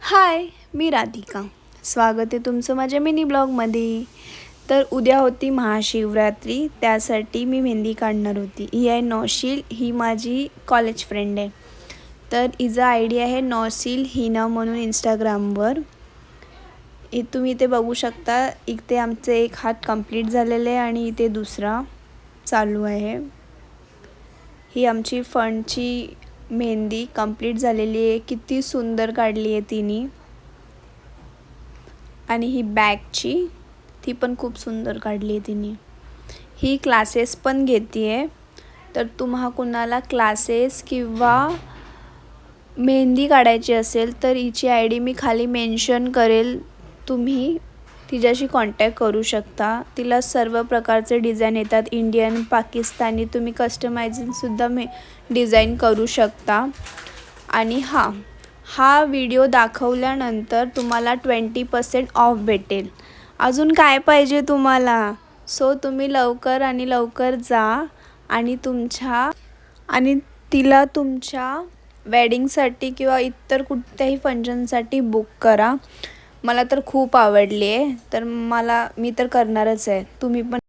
हाय, मी राधिका. स्वागत आहे तुमचं माझ्या मिनी ब्लॉगमध्ये. तर उद्या होती महाशिवरात्री, त्यासाठी मी मेहंदी काढणार होती. ही आहे नौशील, ही माझी कॉलेज फ्रेंड आहे. तर हिचा आय डी आहे नौशील हिना म्हणून इंस्टाग्रामवर. तुम्ही इथे बघू शकता. इथे आमचे एक हात कंप्लीट झालेले आहे आणि इथे दुसरा चालू आहे. ही आमची फंडची मेहंदी कंप्लीट झालेली आहे. किती सुंदर काढली आहे तिने. आणि ही बॅगची ती पण खूप सुंदर काढली आहे तिने. ही क्लासेस पण घेते आहे. तर तुम्हा कुणाला क्लासेस किंवा मेहंदी काढायची असेल तर हिची आय डी मी खाली मेन्शन करेल. तुम्ही तिच्याशी कॉन्टॅक्ट करू शकता. तिला सर्व प्रकारचे डिझाईन येतात. इंडियन, पाकिस्तानी, तुम्ही कस्टमायझिंगसुद्धा डिझाईन करू शकता. आणि हा व्हिडिओ दाखवल्यानंतर तुम्हाला 20% ऑफ भेटेल. अजून काय पाहिजे तुम्हाला? सो तुम्ही लवकर जा आणि तिला तुमच्या वेडिंगसाठी किंवा इतर कुठल्याही फंक्शनसाठी बुक करा. मला तर खूप आवडली आहे. तर मी तर करणारच आहे. तुम्ही पण